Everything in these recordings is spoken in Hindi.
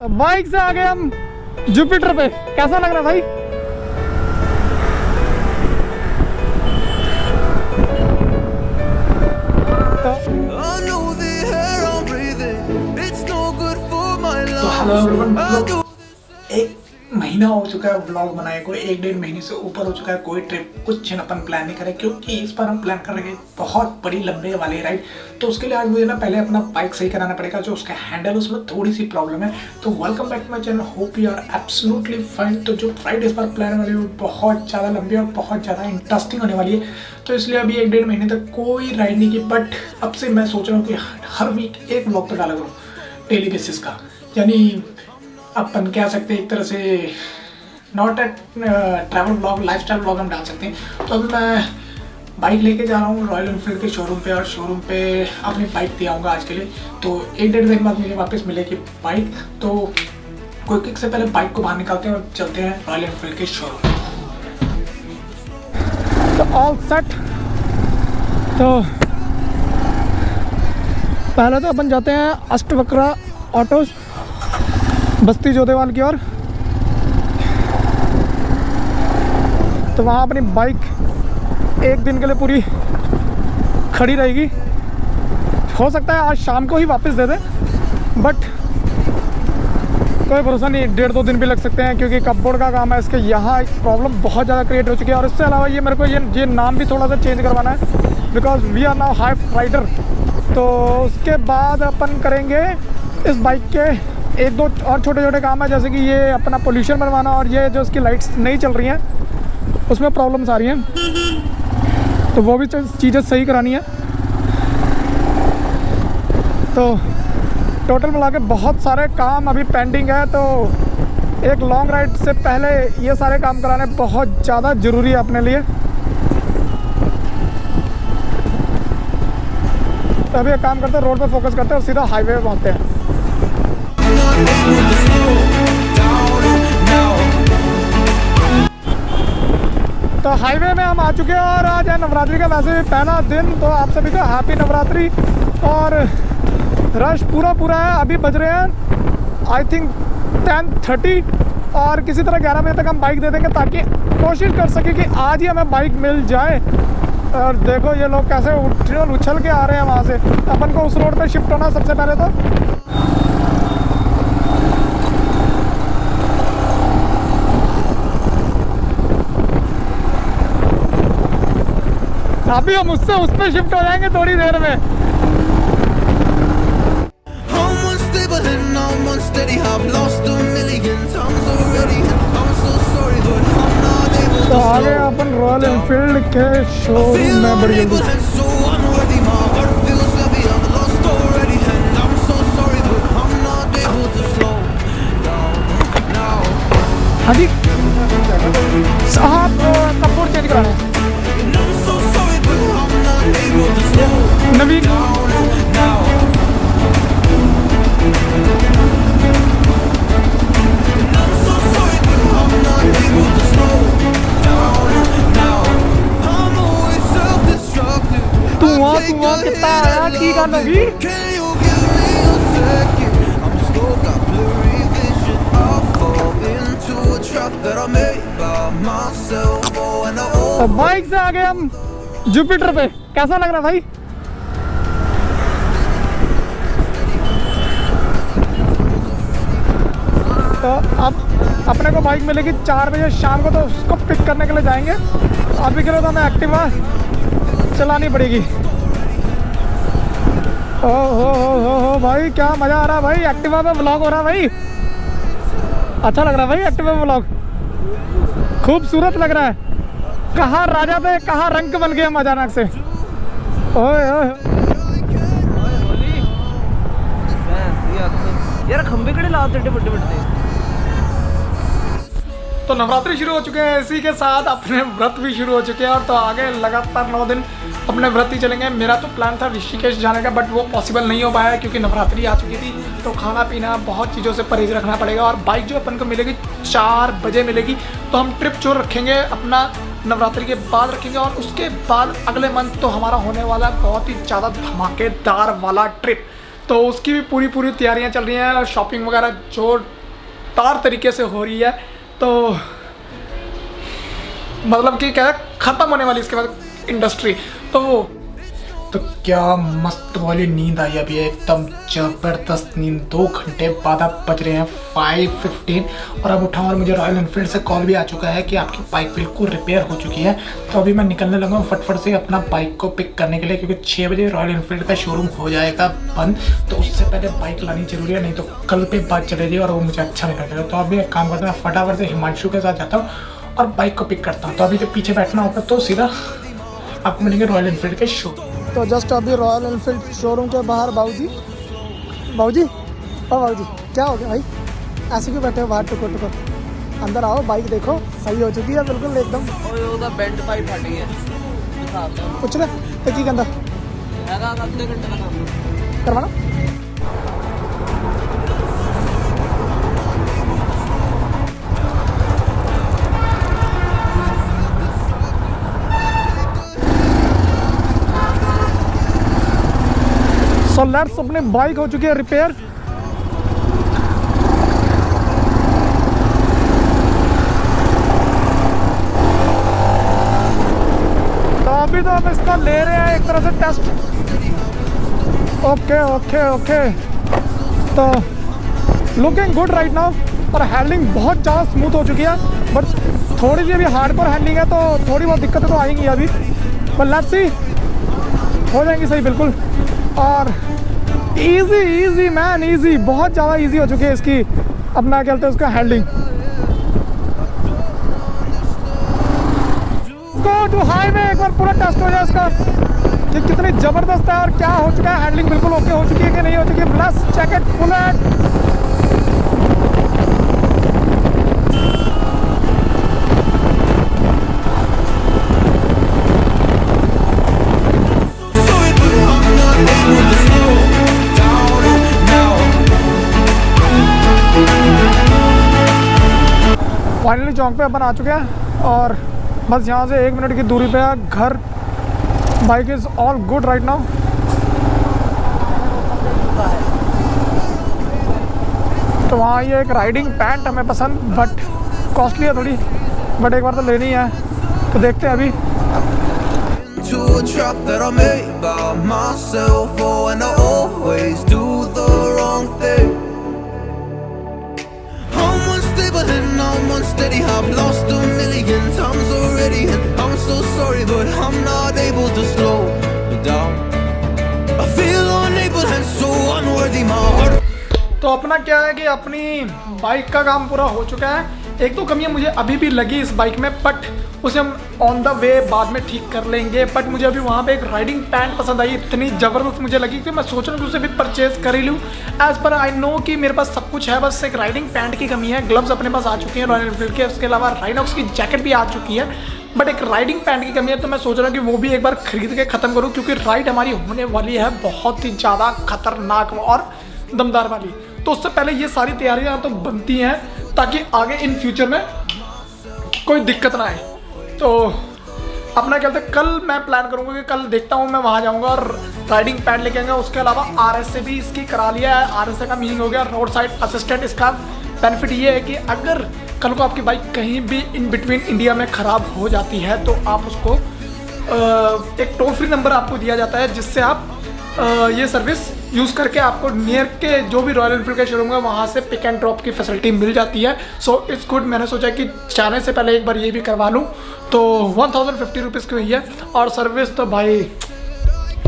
बाइक से आ गए हम जुपिटर पे। कैसा लग रहा भाई? तो हेलो एवरीवन, मतलब एक महीना हो चुका है ब्लॉग बनाए को, 1-1.5 महीने से ऊपर हो चुका है। कोई ट्रिप कुछ अपन प्लान नहीं करे, क्योंकि इस बार हम प्लान कर रहे हैं बहुत बड़ी लंबे वाली राइड। तो उसके लिए आज मुझे ना पहले अपना बाइक सही कराना पड़ेगा, जो उसका हैंडल उसमें थोड़ी सी प्रॉब्लम है। तो welcome back to my channel, hope you are absolutely fine. तो जो राइड इस बार प्लान वाली है वो बहुत ज़्यादा लंबी और बहुत ज़्यादा इंटरेस्टिंग होने वाली है। तो इसलिए अभी 1-1.5 महीने तक कोई राइड नहीं की, बट अब से मैं सोच रहा हूँ कि हर वीक एक व्लॉग तो डाला करूँ डेली बेसिस का। यानी अपन कह सकते हैं एक तरह से not at travel blog, life style blog हम डाल सकते हैं। तो अभी मैं बाइक लेके जा रहा हूँ रॉयल एनफील्ड के शोरूम पे, और शोरूम पे अपनी बाइक दे आऊँगा आज के लिए। तो 1-1.5 दिन बाद मुझे वापस मिलेगी बाइक। तो कोई किक से पहले बाइक को बाहर निकालते हैं और चलते हैं रॉयल एनफील्ड के शोरूम। तो ऑल सेट। तो पहले तो अपन जाते हैं अष्टवक्रा ऑटोज, बस्ती जोधेवाल की ओर। तो वहाँ अपनी बाइक एक दिन के लिए पूरी खड़ी रहेगी। हो सकता है आज शाम को ही वापस दे दें, बट कोई भरोसा नहीं, 1-2 दिन भी लग सकते हैं, क्योंकि कपबोर्ड का काम है। इसके यहाँ एक प्रॉब्लम बहुत ज़्यादा क्रिएट हो चुकी है। और इससे अलावा ये मेरे को ये नाम भी थोड़ा सा चेंज करवाना है, because we are now high rider. तो उसके बाद अपन करेंगे इस बाइक के 1-2 और छोटे छोटे काम है, जैसे कि ये अपना पोल्यूशन बनवाना, और ये जो इसकी लाइट्स नहीं चल रही हैं उसमें प्रॉब्लम्स आ रही हैं, तो वो भी चीज़ें सही करानी है। तो टोटल मिला के बहुत सारे काम अभी पेंडिंग है। तो एक लॉन्ग राइड से पहले ये सारे काम कराने बहुत ज़्यादा ज़रूरी है अपने लिए। तो अभी एक काम करते हैं, रोड पे फोकस करते हैं और सीधा हाईवे पे पहुँचते हैं। तो हाईवे में हम आ चुके हैं, और आज है नवरात्रि का वैसे भी पहला दिन। तो आप सभी को हैप्पी नवरात्रि। और रश पूरा है। अभी बज रहे हैं आई थिंक 10:30, और किसी तरह 11 बजे तक हम बाइक दे देंगे, ताकि कोशिश कर सके कि आज ही हमें बाइक मिल जाए। और देखो ये लोग कैसे उछल के आ रहे हैं वहाँ से। अपन को उस रोड पे शिफ्ट होना सबसे पहले। तो अभी हम उससे उस पर शिफ्ट हो जाएंगे थोड़ी देर में। तो आगे अपन रॉयल एनफील्ड के शोरूम में बड़ी जल्दी। हाँ जी साहब, कपबोर्ड चेंज कराना है नवीन। तू कितना आया की का नवीन? तो बाइक से आ गए हम जुपिटर पे। कैसा लग रहा भाई? तो अब अपने को बाइक मिलेगी 4 बजे शाम को, तो उसको पिक करने के लिए जाएंगे। अभी के लिए तो हमें एक्टिवा चलानी पड़ेगी। हो भाई, क्या मज़ा आ रहा है भाई। एक्टिवा पे व्लॉग हो रहा है भाई, अच्छा लग रहा है भाई। एक्टिवा पे व्लॉग खूबसूरत लग रहा है। कहाँ राजा थे, कहाँ रंग बन गए हम अचानक से। ओए यार खंबे कड़े लाते बड़े। तो नवरात्रि शुरू हो चुके हैं, इसी के साथ अपने व्रत भी शुरू हो चुके हैं। और तो आगे लगातार 9 दिन अपने व्रत ही चलेंगे। मेरा तो प्लान था ऋषिकेश जाने का, बट वो पॉसिबल नहीं हो पाया, क्योंकि नवरात्रि आ चुकी थी। तो खाना पीना बहुत चीज़ों से परहेज रखना पड़ेगा। और बाइक जो अपन को मिलेगी 4 बजे मिलेगी। तो हम ट्रिप जो रखेंगे अपना नवरात्रि के बाद रखेंगे, और उसके बाद अगले मंथ तो हमारा होने वाला बहुत ही ज़्यादा धमाकेदार वाला ट्रिप। तो उसकी भी पूरी तैयारियां चल रही हैं, शॉपिंग वगैरह जोरदार तरीके से हो रही है। तो मतलब कि क्या ख़त्म होने वाली इसके बाद इंडस्ट्री। तो क्या मस्त वाली नींद आई अभी, एकदम ज़बरदस्त नींद। 2 घंटे बाद अब बज रहे हैं 5:15 और अब उठाऊँ और मुझे रॉयल एनफील्ड से कॉल भी आ चुका है कि आपकी बाइक बिल्कुल रिपेयर हो चुकी है। तो अभी मैं निकलने लगा हूँ फटफट से अपना बाइक को पिक करने के लिए, क्योंकि 6 बजे रॉयल एनफील्ड का शोरूम हो जाएगा बंद। तो उससे पहले बाइक लानी जरूरी है, नहीं तो कल पे बात चलेगी और वो मुझे अच्छा नहीं लगेगा। तो अभी एक काम करता हूँ, फटाफट से हिमांशु के साथ जाता हूँ और बाइक को पिक करता हूँ। तो अभी जब पीछे बैठना होगा तो सीधा आपको मिलेंगे रॉयल एनफील्ड के शो। तो जस्ट अभी रॉयल एनफील्ड शोरूम के बाहर बाबूजी क्या हो गया भाई, ऐसे क्यों बैठे हो बाहर टुको अंदर आओ, बाइक देखो सही हो चुकी है बिल्कुल एकदम। बेल्ट पाइप फट गई है कुछ ना तो की कहता आधे घंटे का काम करवाना। सो लेट्स, अपनी बाइक हो चुकी है रिपेयर। तो अभी तो हम इसका ले रहे हैं एक तरह से टेस्ट। ओके तो लुकिंग गुड राइट नाउ, और हैंडलिंग बहुत ज़्यादा स्मूथ हो चुकी है। बट थोड़ी सी अभी हार्डकोर हैंडलिंग है, तो थोड़ी बहुत दिक्कतें तो आएंगी अभी, पर लेट्स सी हो जाएंगी सही बिल्कुल। और इजी मैन, इजी, बहुत ज़्यादा इजी हो चुकी है इसकी अपना क्या कहते हैं उसका हैंडलिंग। गो टू हाईवे, एक बार पूरा टेस्ट हो जाए इसका कि कितनी ज़बरदस्त है और क्या हो चुका है, हैंडलिंग बिल्कुल ओके हो चुकी है कि नहीं हो चुकी है। Plus check it bullet. Finally चौक पे अपन आ चुके हैं और बस यहाँ से 1 मिनट की दूरी पे है घर। Bike is all good right now. तो वहाँ ये एक राइडिंग पैंट हमें पसंद, बट कॉस्टली है थोड़ी, बट एक बार तो लेनी है, तो देखते हैं अभी। To a trap that I made by myself, oh, and I always do the wrong thing. I'm unstable and I'm unsteady, I've lost a million times already, and I'm so sorry, but I'm not able to slow down. I feel unable and so unworthy, my heart. तो अपना क्या है कि अपनी बाइक का काम पूरा हो चुका है। एक दो कमियां मुझे अभी भी लगी इस बाइक में, बट उसे हम ऑन द वे बाद में ठीक कर लेंगे। बट मुझे अभी वहाँ पे एक राइडिंग पैंट पसंद आई, इतनी ज़बरदस्त मुझे लगी कि मैं सोच रहा हूँ कि उसे भी परचेज कर ही लूँ। एज़ पर आई नो कि मेरे पास सब कुछ है, बस एक राइडिंग पैंट की कमी है। ग्लव्स अपने पास आ चुके हैं रॉयल एनफील्ड के, उसके अलावा राइनॉक्स की जैकेट भी आ चुकी है, बट एक राइडिंग पैंट की कमी है। तो मैं सोच रहा हूँ कि वो भी एक बार खरीद के ख़त्म करूँ, क्योंकि राइड हमारी होने वाली है बहुत ही ज़्यादा खतरनाक और दमदार वाली। तो उससे पहले ये सारी तैयारियां तो बनती हैं ताकि आगे इन फ्यूचर में कोई दिक्कत ना आए। तो अपना कहते हैं कल मैं प्लान करूंगा कि कल देखता हूं, मैं वहां जाऊंगा और राइडिंग पैड लेके आऊंगा। उसके अलावा RSA भी इसकी करा लिया है। RSA का मीनिंग हो गया रोड साइड असिस्टेंट। इसका बेनिफिट ये है कि अगर कल को आपकी बाइक कहीं भी इन बिटवीन इंडिया में ख़राब हो जाती है तो आप उसको एक टोल फ्री नंबर आपको दिया जाता है, जिससे आप ये सर्विस यूज़ करके आपको नियर के जो भी रॉयल एनफील्ड का शोरूम है वहाँ से पिक एंड ड्रॉप की फैसिलिटी मिल जाती है। So it's good. मैंने सोचा कि जाने से पहले एक बार ये भी करवा लूँ। तो 1050 रुपीज़ की हुई है। और सर्विस तो भाई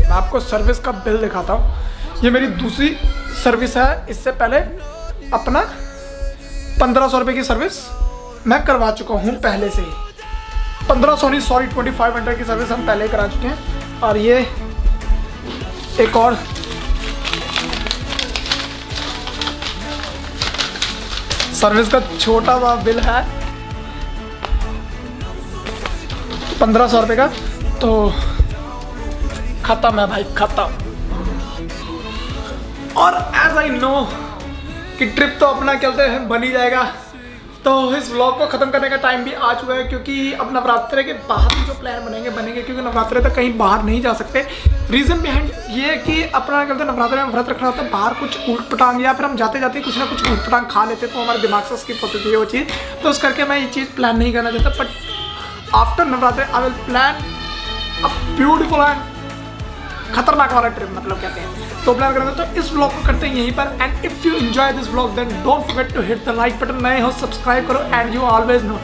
मैं आपको सर्विस का बिल दिखाता हूँ। ये मेरी दूसरी सर्विस है। इससे पहले अपना 1500 रुपये की सर्विस मैं करवा चुका हूँ पहले से ही। 1500 नहीं, सॉरी 2500 की सर्विस हम पहले ही करा चुके हैं। और ये एक और सर्विस का छोटा सा बिल है 1500 रुपये का। तो खत्म है भाई, खत्म। और एज आई नो कि ट्रिप तो अपना कहते हैं बन ही जाएगा। तो इस व्लॉग को ख़त्म करने का टाइम भी आ चुका है, क्योंकि अब नवरात्रे के बाहर भी जो प्लान बनेंगे, क्योंकि नवरात्रे तक कहीं बाहर नहीं जा सकते। रीज़न बिहाइंड ये है कि अपना कहते हैं नवरात्रे में व्रत रखना होता है, बाहर कुछ ऊट पटांग या फिर हम जाते जाते कुछ ना कुछ ऊट पटांग खा लेते, तो हमारे दिमाग से स्किप होती थी वो चीज़, तो उस करके मैं ये चीज़ प्लान नहीं करना चाहता। But after Navratre I will plan a beautiful and खतरनाक वाला ट्रिप, मतलब कहते हैं, तो प्लान करेंगे। तो इस व्लॉग को करते हैं यहीं पर, and if you enjoy this vlog then don't forget to hit the like button, नए हो सब्सक्राइब करो, एंड यू ऑलवेज नो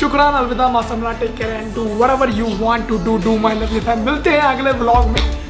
शुक्रान, अलविदा, मासमला, take care and do whatever you want to do my lovely fan. मिलते हैं अगले व्लॉग में।